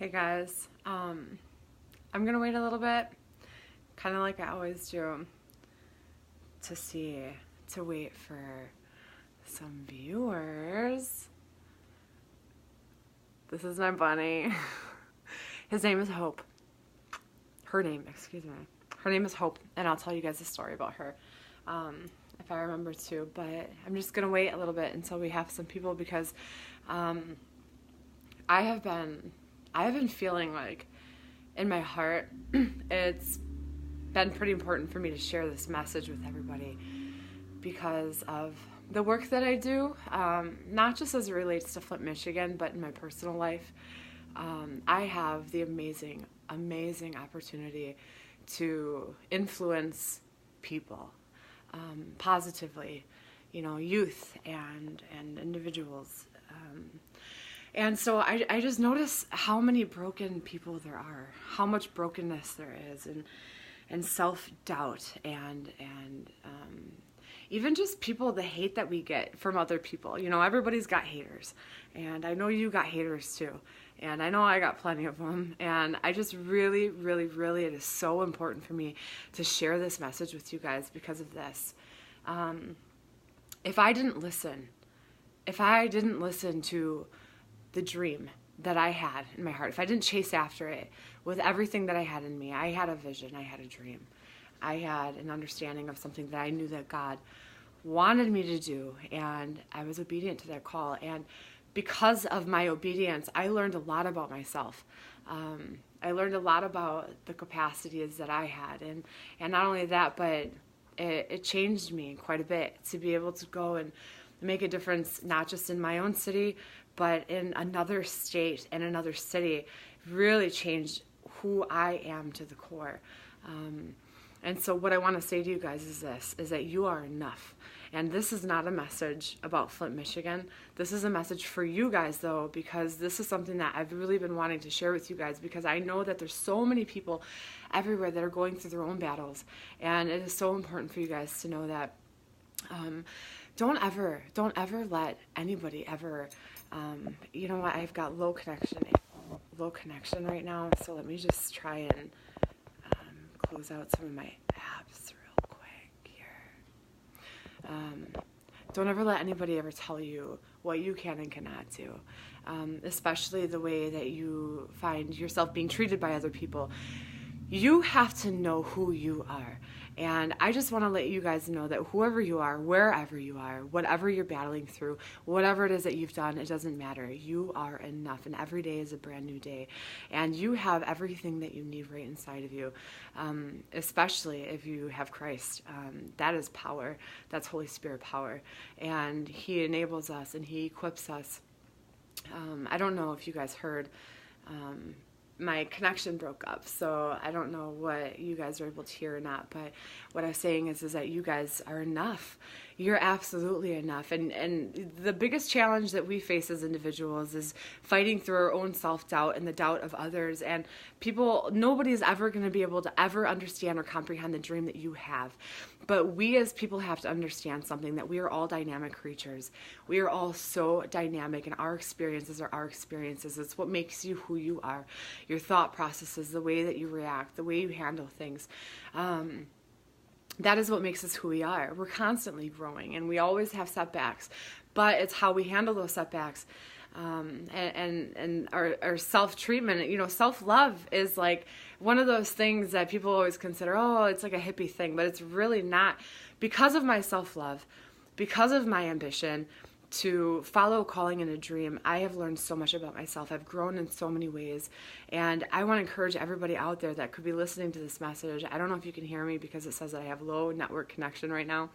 Hey guys, I'm gonna wait a little bit, kind of like I always do, to wait for some viewers. This is my bunny. His name is Hope. Her name is Hope, and I'll tell you guys a story about her, if I remember to, but I'm just gonna wait a little bit until we have some people because, I have been feeling like in my heart it's been pretty important for me to share this message with everybody because of the work that I do, not just as it relates to Flint, Michigan, but in my personal life. I have the amazing opportunity to influence people positively, youth and individuals. And so I just notice how many broken people there are, how much brokenness there is, and self-doubt, and even just people, the hate that we get from other people. Everybody's got haters, and I know you got haters too, and I know I got plenty of them, and I just really, it is so important for me to share this message with you guys because of this. If I didn't listen to the dream that I had in my heart, if I didn't chase after it with everything that I had in me, I had a vision, I had a dream, I had an understanding of something that I knew that God wanted me to do, and I was obedient to that call. And because of my obedience, I learned a lot about myself. I learned a lot about the capacities that I had, and not only that, but it changed me quite a bit to be able to go and make a difference, not just in my own city, but in another state and another city. Really changed who I am to the core. And so what I want to say to you guys is that you are enough. And this is not a message about Flint, Michigan. This is a message for you guys, though, because this is something that I've really been wanting to share with you guys, because I know that there's so many people everywhere that are going through their own battles. And it is so important for you guys to know that don't ever let anybody ever, you know what, I've got low connection right now, so let me just try and close out some of my apps real quick here. Don't ever let anybody ever tell you what you can and cannot do, especially the way that you find yourself being treated by other people. You have to know who you are. And I just want to let you guys know that whoever you are, wherever you are, whatever you're battling through, whatever it is that you've done, it doesn't matter. You are enough, and every day is a brand new day. And you have everything that you need right inside of you, especially if you have Christ. That is power. That's Holy Spirit power. And He enables us, and He equips us. I don't know if you guys heard, my connection broke up, so I don't know what you guys are able to hear or not, but what I'm saying is that you guys are enough. You're absolutely enough. And the biggest challenge that we face as individuals is fighting through our own self-doubt and the doubt of others. And nobody's ever going to be able to ever understand or comprehend the dream that you have. But we as people have to understand something, that we are all dynamic creatures. We are all so dynamic, and our experiences are our experiences. It's what makes you who you are. Your thought processes, the way that you react, the way you handle things. That is what makes us who we are. We're constantly growing, and we always have setbacks, but it's how we handle those setbacks. And our self-treatment, self-love is like one of those things that people always consider, oh, it's like a hippie thing, but it's really not. Because of my self-love, because of my ambition to follow a calling and a dream, I have learned so much about myself. I've grown in so many ways, and I want to encourage everybody out there that could be listening to this message. I don't know if you can hear me because it says that I have low network connection right now,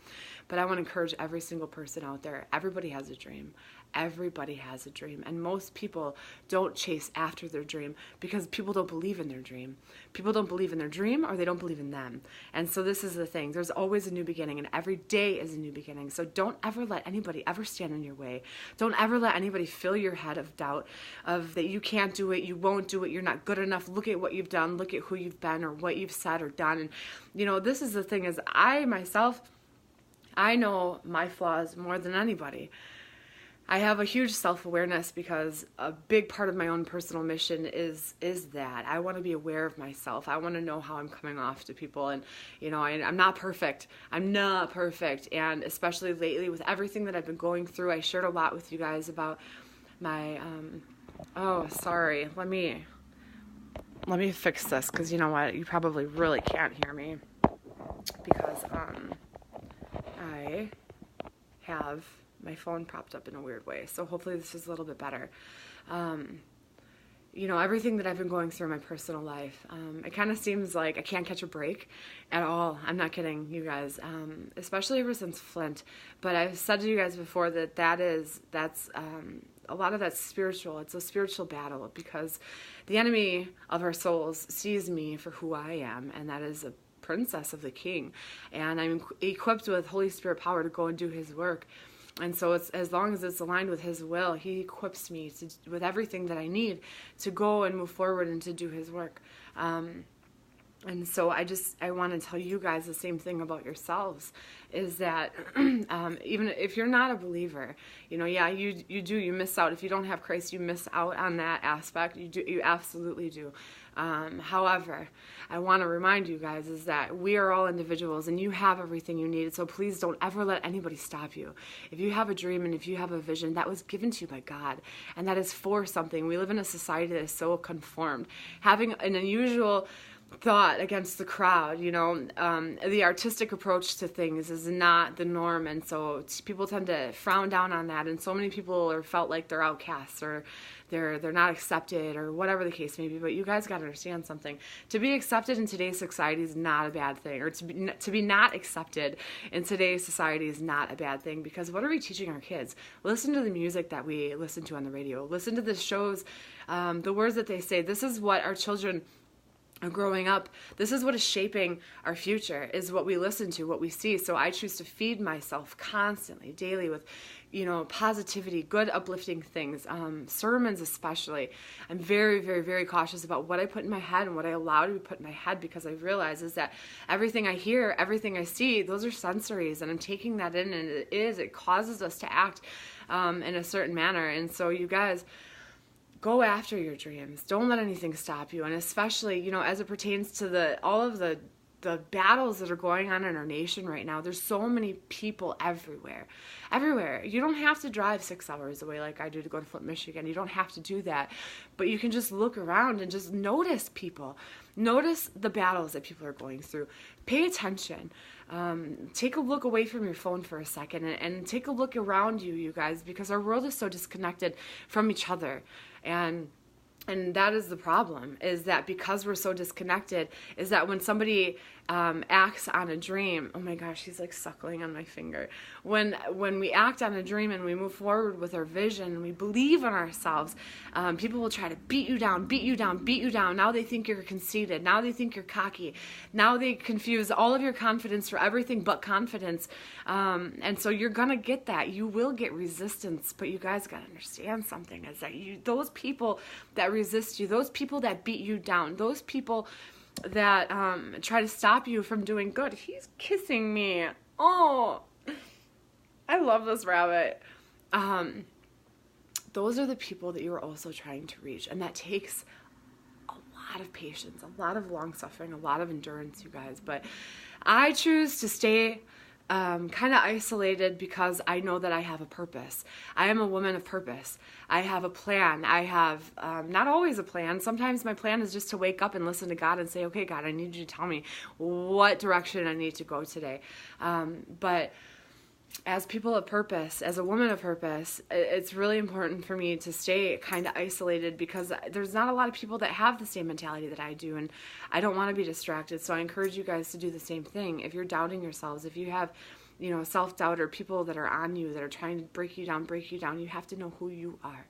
but I want to encourage every single person out there. Everybody has a dream. Everybody has a dream, and most people don't chase after their dream because people don't believe in their dream. People don't believe in their dream, or they don't believe in them. And so this is the thing. There's always a new beginning, and every day is a new beginning. So don't ever let anybody ever stand in your way. Don't ever let anybody fill your head of doubt, of that you can't do it, you won't do it, you're not good enough, look at what you've done, look at who you've been, or what you've said or done. And this is the thing, is I know my flaws more than anybody. I have a huge self-awareness because a big part of my own personal mission is that I want to be aware of myself. I want to know how I'm coming off to people, and I'm not perfect. I'm not perfect, and especially lately with everything that I've been going through, I shared a lot with you guys about my oh, sorry. Let me fix this, because you know what? You probably really can't hear me because I have my phone propped up in a weird way. So hopefully this is a little bit better. Everything that I've been going through in my personal life, it kind of seems like I can't catch a break at all. I'm not kidding, you guys, especially ever since Flint. But I've said to you guys before that's a lot of that's spiritual. It's a spiritual battle because the enemy of our souls sees me for who I am, and that is a princess of the king. And I'm equipped with Holy Spirit power to go and do his work. And so it's, as long as it's aligned with his will, he equips me with everything that I need to go and move forward and to do his work. And so I want to tell you guys the same thing about yourselves, is that even if you're not a believer, you miss out. If you don't have Christ, you miss out on that aspect. You absolutely do. However, I want to remind you guys is that we are all individuals and you have everything you need. So please don't ever let anybody stop you. If you have a dream and if you have a vision, that was given to you by God, and that is for something. We live in a society that is so conformed. Having an unusual thought against the crowd, the artistic approach to things is not the norm, and so people tend to frown down on that, and so many people are felt like they're outcasts or they're not accepted or whatever the case may be. But you guys got to understand something. To be accepted in today's society is not a bad thing, or to be not accepted in today's society is not a bad thing, because what are we teaching our kids? Listen to the music that we listen to on the radio. Listen to the shows, the words that they say. This is what our children growing up, this is what is shaping our future, is what we listen to, what we see. So I choose to feed myself constantly, daily, with positivity, good uplifting things, sermons especially. I'm very, very, very cautious about what I put in my head and what I allow to be put in my head, because I realize is that everything I hear, everything I see, those are sensories, and I'm taking that in, and it causes us to act in a certain manner. And so you guys, go after your dreams. Don't let anything stop you. And especially, as it pertains to all of the battles that are going on in our nation right now, there's so many people everywhere. You don't have to drive 6 hours away like I do to go to Flint, Michigan. You don't have to do that. But you can just look around and just notice people. Notice the battles that people are going through. Pay attention. Take a look away from your phone for a second and take a look around you, you guys, because our world is so disconnected from each other. And that is the problem, is that because we're so disconnected, is that when somebody acts on a dream, oh my gosh, he's like suckling on my finger. When we act on a dream and we move forward with our vision and we believe in ourselves, people will try to beat you down, beat you down, beat you down. Now they think you're conceited. Now they think you're cocky. Now they confuse all of your confidence for everything but confidence. And so you're going to get that. You will get resistance, but you guys got to understand something, is that those people that resist you, those people that beat you down, those people that try to stop you from doing good. He's kissing me. Oh, I love this rabbit. Those are the people that you are also trying to reach, and that takes a lot of patience, a lot of long suffering, a lot of endurance, you guys. But I choose to stay kind of isolated because I know that I have a purpose. I am a woman of purpose. I have a plan. I have not always a plan. Sometimes my plan is just to wake up and listen to God and say, okay, God, I need you to tell me what direction I need to go today. But as people of purpose, as a woman of purpose, it's really important for me to stay kind of isolated, because there's not a lot of people that have the same mentality that I do, and I don't want to be distracted. So I encourage you guys to do the same thing. If you're doubting yourselves, if you have, self-doubt, or people that are on you that are trying to break you down, you have to know who you are.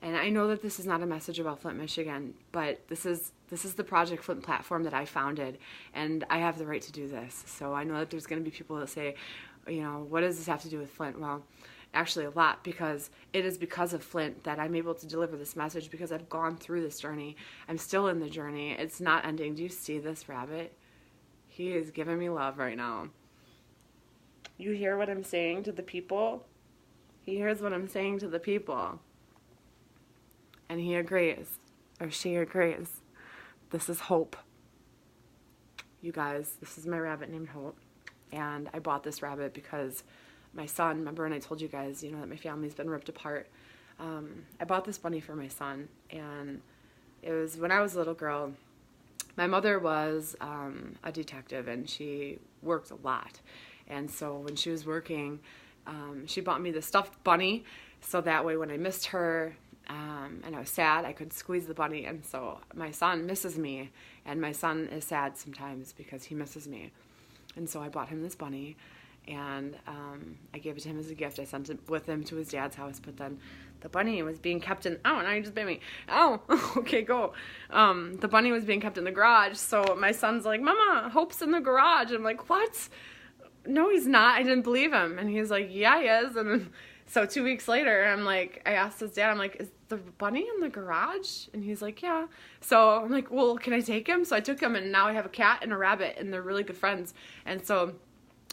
And I know that this is not a message about Flint, Michigan, but this is the Project Flint platform that I founded, and I have the right to do this. So I know that there's going to be people that say, what does this have to do with Flint? Well, actually a lot, because it is because of Flint that I'm able to deliver this message, because I've gone through this journey. I'm still in the journey. It's not ending. Do you see this rabbit? He is giving me love right now. You hear what I'm saying to the people? He hears what I'm saying to the people. And he agrees, or she agrees. This is Hope. You guys, this is my rabbit named Hope. And I bought this rabbit because my son, remember when I told you guys, that my family's been ripped apart. I bought this bunny for my son. And it was when I was a little girl. My mother was a detective, and she worked a lot. And so when she was working, she bought me the stuffed bunny, so that way when I missed her and I was sad, I could squeeze the bunny. And so my son misses me, and my son is sad sometimes because he misses me. And so I bought him this bunny, and I gave it to him as a gift. I sent it with him to his dad's house, but then the bunny was being kept in, oh, now you just bit me. Oh, okay, go. The bunny was being kept in the garage, so my son's like, Mama, Hope's in the garage. I'm like, what? No, he's not. I didn't believe him. And he's like, yeah, he is. And so 2 weeks later, I asked his dad, I'm like, is the bunny in the garage? And he's like, yeah. So I'm like, well, can I take him? So I took him, and now I have a cat and a rabbit, and they're really good friends. And so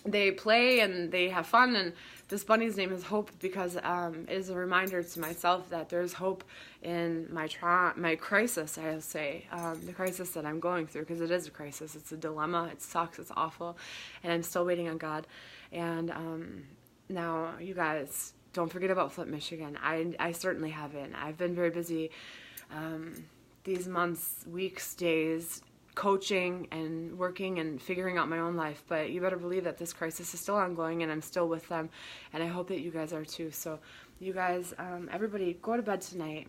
they play and they have fun, and this bunny's name is Hope because it is a reminder to myself that there's hope in my crisis, I'll say, the crisis that I'm going through, because it is a crisis. It's a dilemma. It sucks. It's awful, and I'm still waiting on God. And now, you guys, don't forget about Flint, Michigan. I certainly haven't. I've been very busy these months, weeks, days, coaching and working and figuring out my own life, but you better believe that this crisis is still ongoing, and I'm still with them, and I hope that you guys are too. So you guys, everybody, go to bed tonight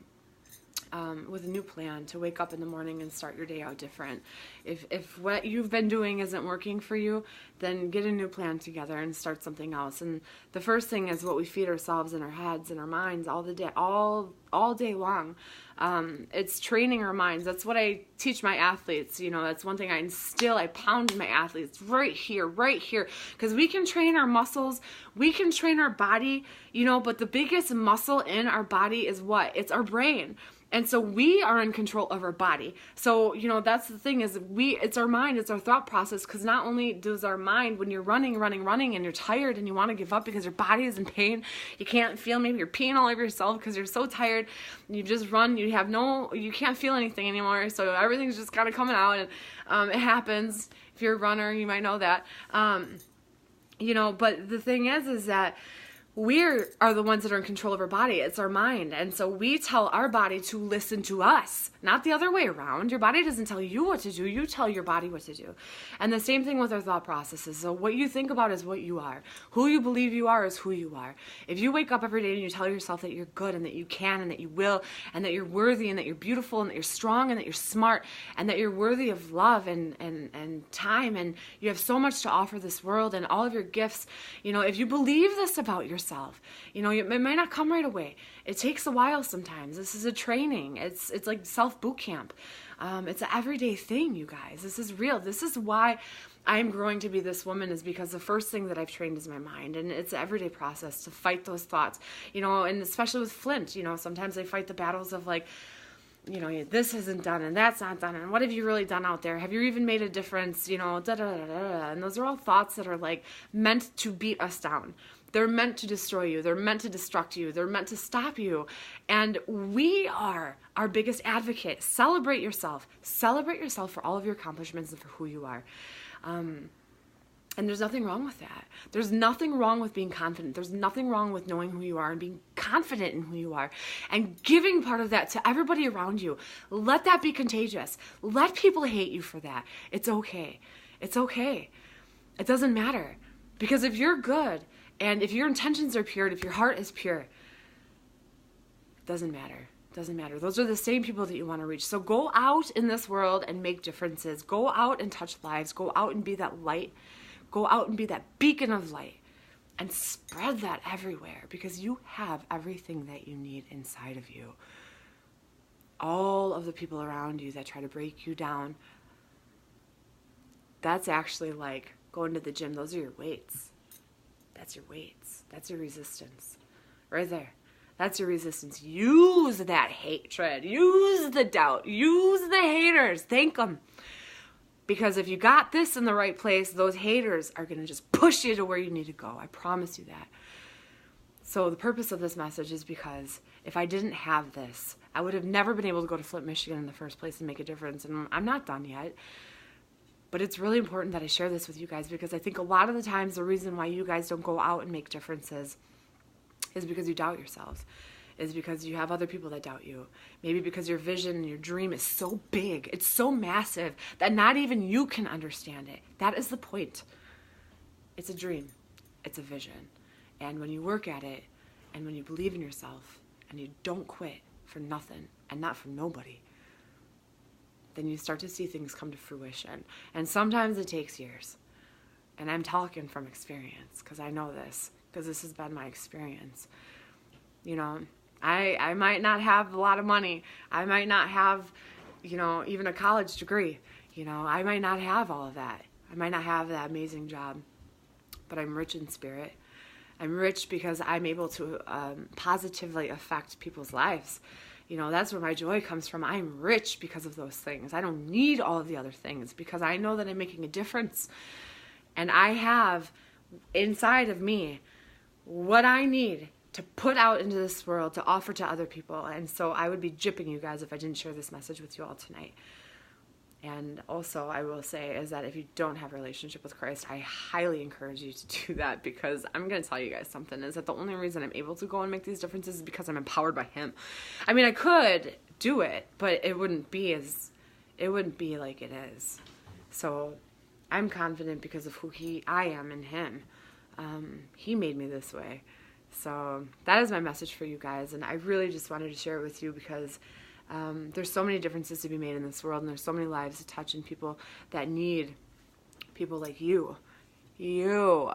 with a new plan to wake up in the morning and start your day out different. If what you've been doing isn't working for you, then get a new plan together and start something else. And the first thing is what we feed ourselves in our heads and our minds all day long. It's training our minds. That's what I teach my athletes. That's one thing I instill. I pound in my athletes right here, because we can train our muscles, we can train our body, but the biggest muscle in our body is what? It's our brain. And so we are in control of our body. So, that's the thing is it's our mind, it's our thought process, because not only does our mind, when you're running, and you're tired and you want to give up because your body is in pain, you can't feel, maybe you're peeing all over yourself because you're so tired, you just run, you can't feel anything anymore, so everything's just kind of coming out, and it happens. If you're a runner, you might know that. But the thing is that we are the ones that are in control of our body. It's our mind. And so we tell our body to listen to us, not the other way around. Your body doesn't tell you what to do. You tell your body what to do. And the same thing with our thought processes. So what you think about is what you are. Who you believe you are is who you are. If you wake up every day and you tell yourself that you're good and that you can and that you will and that you're worthy and that you're beautiful and that you're strong and that you're smart and that you're worthy of love and time, and you have so much to offer this world and all of your gifts, if you believe this about yourself, it might not come right away. It takes a while sometimes. This is a training. It's like self-boot camp. It's an everyday thing, you guys. This is real. This is why I'm growing to be this woman, is because the first thing that I've trained is my mind. And it's an everyday process to fight those thoughts, and especially with Flint, sometimes I fight the battles of like, this isn't done and that's not done, and what have you really done out there? Have you even made a difference? And those are all thoughts that are like meant to beat us down. They're meant to destroy you. They're meant to destruct you. They're meant to stop you. And we are our biggest advocate. Celebrate yourself. Celebrate yourself for all of your accomplishments and for who you are. And there's nothing wrong with that. There's nothing wrong with being confident. There's nothing wrong with knowing who you are and being confident in who you are and giving part of that to everybody around you. Let that be contagious. Let people hate you for that. It's okay. It's okay. It doesn't matter. Because if you're good and if your intentions are pure and if your heart is pure, it doesn't matter. Doesn't matter. Those are the same people that you want to reach. So go out in this world and make differences. Go out and touch lives. Go out and be that light. Go out and be that beacon of light and spread that everywhere, because you have everything that you need inside of you. All of the people around you that try to break you down, that's actually like going to the gym. Those are your weights. That's your weights. That's your resistance. Right there. That's your resistance. Use that hatred. Use the doubt. Use the haters. Thank them. Because if you got this in the right place, those haters are going to just push you to where you need to go. I promise you that. So the purpose of this message is because if I didn't have this, I would have never been able to go to Flint, Michigan in the first place and make a difference. And I'm not done yet. But it's really important that I share this with you guys, because I think a lot of the times the reason why you guys don't go out and make differences is because you doubt yourselves. Is because you have other people that doubt you. Maybe because your vision and your dream is so big, it's so massive, that not even you can understand it. That is the point. It's a dream. It's a vision. And when you work at it, and when you believe in yourself, and you don't quit for nothing, and not for nobody, then you start to see things come to fruition. And sometimes it takes years. And I'm talking from experience, because I know this, because this has been my experience. You know, I might not have a lot of money. I might not have, you know, even a college degree. You know, I might not have all of that. I might not have that amazing job. But I'm rich in spirit. I'm rich because I'm able to positively affect people's lives. You know, that's where my joy comes from. I'm rich because of those things. I don't need all of the other things, because I know that I'm making a difference. And I have inside of me what I need to put out into this world to offer to other people. And so I would be gypping you guys if I didn't share this message with you all tonight. And also, I will say is that if you don't have a relationship with Christ, I highly encourage you to do that, because I'm going to tell you guys something, is that the only reason I'm able to go and make these differences is because I'm empowered by Him. I mean, I could do it, but it wouldn't be like it is. So I'm confident because of who I am in Him. He made me this way. So that is my message for you guys, and I really just wanted to share it with you because there's so many differences to be made in this world, and there's so many lives to touch, and people that need people like you. You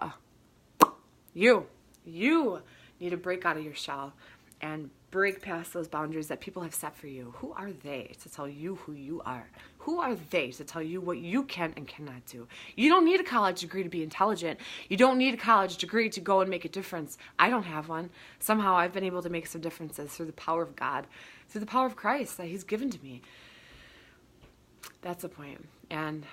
need to break out of your shell and break past those boundaries that people have set for you. Who are they to tell you who you are? Who are they to tell you what you can and cannot do? You don't need a college degree to be intelligent. You don't need a college degree to go and make a difference. I don't have one. Somehow I've been able to make some differences through the power of God, through the power of Christ that He's given to me. That's the point. And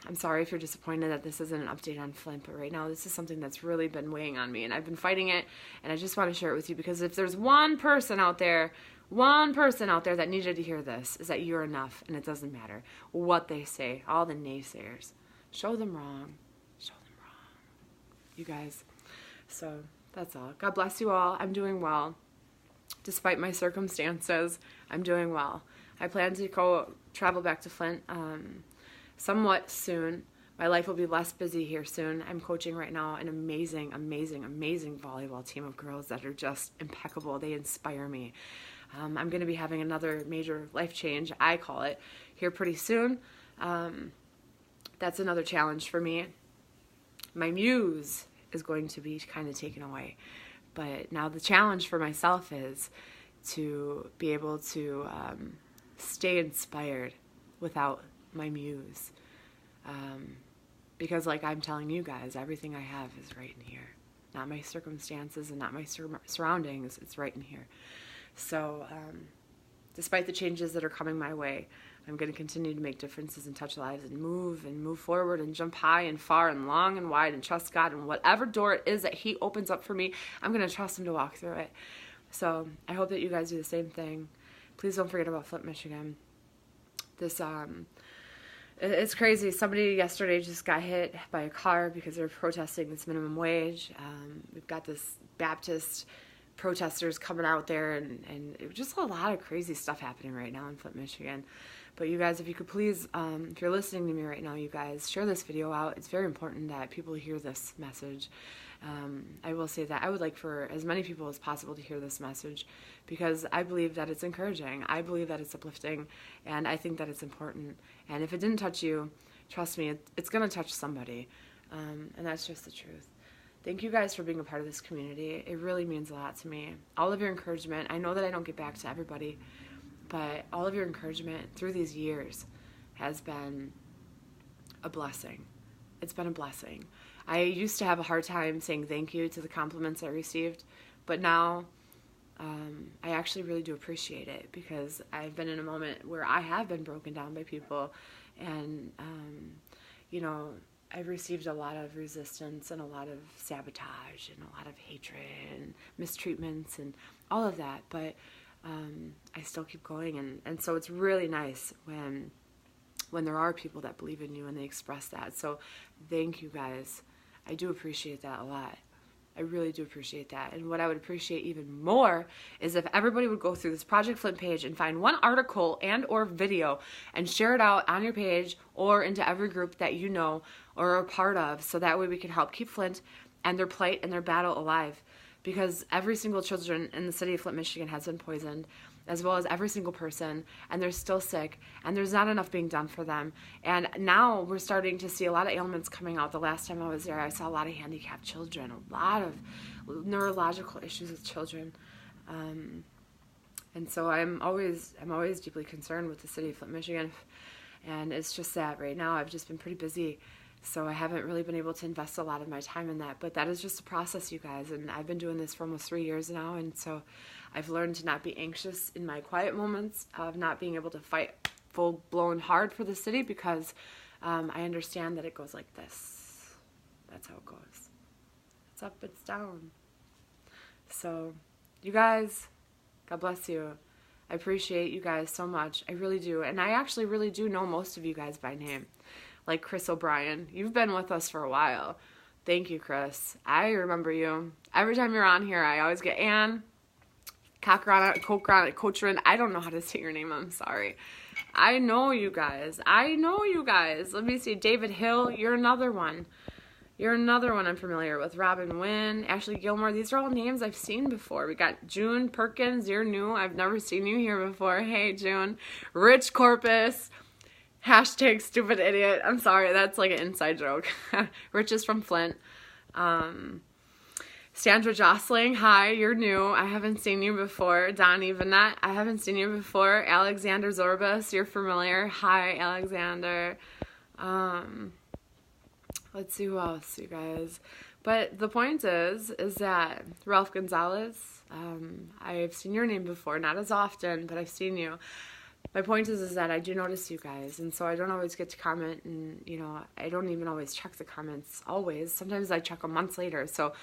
I'm sorry if you're disappointed that this isn't an update on Flint, but right now this is something that's really been weighing on me, and I've been fighting it, and I just want to share it with you, because if there's one person out there that needed to hear this, is that you're enough, and it doesn't matter what they say, all the naysayers. Show them wrong. Show them wrong. You guys. So that's all. God bless you all. I'm doing well. Despite my circumstances, I'm doing well. I plan to travel back to Flint somewhat soon. My life will be less busy here soon. I'm coaching right now an amazing, amazing, amazing volleyball team of girls that are just impeccable. They inspire me. I'm going to be having another major life change, I call it, here pretty soon. That's another challenge for me. My muse is going to be kind of taken away. But now the challenge for myself is to be able to stay inspired without my muse. Because like I'm telling you guys, everything I have is right in here. Not my circumstances and not my surroundings, it's right in here. So despite the changes that are coming my way, I'm going to continue to make differences and touch lives and move forward and jump high and far and long and wide and trust God, and whatever door it is that He opens up for me, I'm going to trust Him to walk through it. So I hope that you guys do the same thing. Please don't forget about Flint, Michigan. This it's crazy. Somebody yesterday just got hit by a car because they're protesting this minimum wage. We've got this Baptist protesters coming out there, and just a lot of crazy stuff happening right now in Flint, Michigan. But you guys, if you could please, if you're listening to me right now, you guys, share this video out. It's very important that people hear this message. I will say that I would like for as many people as possible to hear this message, because I believe that it's encouraging. I believe that it's uplifting, and I think that it's important. And if it didn't touch you, trust me, it's going to touch somebody. And that's just the truth. Thank you guys for being a part of this community. It really means a lot to me. All of your encouragement. I know that I don't get back to everybody, but all of your encouragement through these years has been a blessing. It's been a blessing. I used to have a hard time saying thank you to the compliments I received, but now I actually really do appreciate it, because I've been in a moment where I have been broken down by people, and you know, I've received a lot of resistance and a lot of sabotage and a lot of hatred and mistreatments and all of that, but I still keep going, and so it's really nice when there are people that believe in you and they express that. So thank you guys. I do appreciate that a lot. I really do appreciate that. And what I would appreciate even more is if everybody would go through this Project Flint page and find one article and or video and share it out on your page or into every group that you know or are a part of, so that way we can help keep Flint and their plight and their battle alive. Because every single children in the city of Flint, Michigan has been poisoned, as well as every single person, and they're still sick, and there's not enough being done for them. And now we're starting to see a lot of ailments coming out. The last time I was there, I saw a lot of handicapped children, a lot of neurological issues with children. And so I'm always deeply concerned with the city of Flint, Michigan. And it's just that right now I've just been pretty busy, so I haven't really been able to invest a lot of my time in that. But that is just a process, you guys, and I've been doing this for almost 3 years now, and so I've learned to not be anxious in my quiet moments, of not being able to fight full-blown hard for the city, because I understand that it goes like this. That's how it goes. It's up, it's down. So, you guys, God bless you. I appreciate you guys so much. I really do. And I actually really do know most of you guys by name. Like Chris O'Brien. You've been with us for a while. Thank you, Chris. I remember you. Every time you're on here, I always get Ann, Cochran. I don't know how to say your name. I'm sorry. I know you guys. Let me see. David Hill. You're another one. I'm familiar with. Robin Wynn, Ashley Gilmore. These are all names I've seen before. We got June Perkins. You're new. I've never seen you here before. Hey, June. Rich Corpus. Hashtag stupid idiot. I'm sorry. That's like an inside joke. Rich is from Flint. Sandra Jostling. Hi, you're new. I haven't seen you before. Donnie Vanette. I haven't seen you before. Alexander Zorbas. You're familiar. Hi, Alexander. Let's see who else, you guys. But the point is that Ralph Gonzalez, I've seen your name before, not as often, but I've seen you. My point is that I do notice you guys, and so I don't always get to comment, and, you know, I don't even always check the comments, always. Sometimes I check them months later, so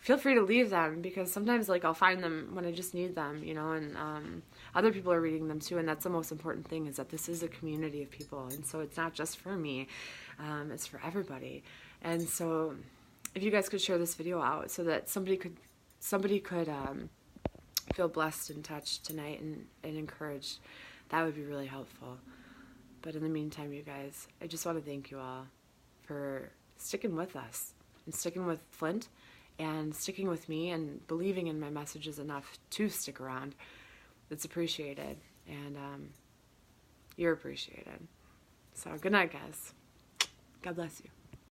feel free to leave them, because sometimes, like, I'll find them when I just need them, you know, and other people are reading them too, and that's the most important thing, is that this is a community of people, and so it's not just for me, it's for everybody. And so if you guys could share this video out so that somebody could feel blessed and touched tonight and encouraged, that would be really helpful. But in the meantime, you guys, I just want to thank you all for sticking with us and sticking with Flint and sticking with me and believing in my messages enough to stick around. It's appreciated, and you're appreciated. So good night, guys. God bless you.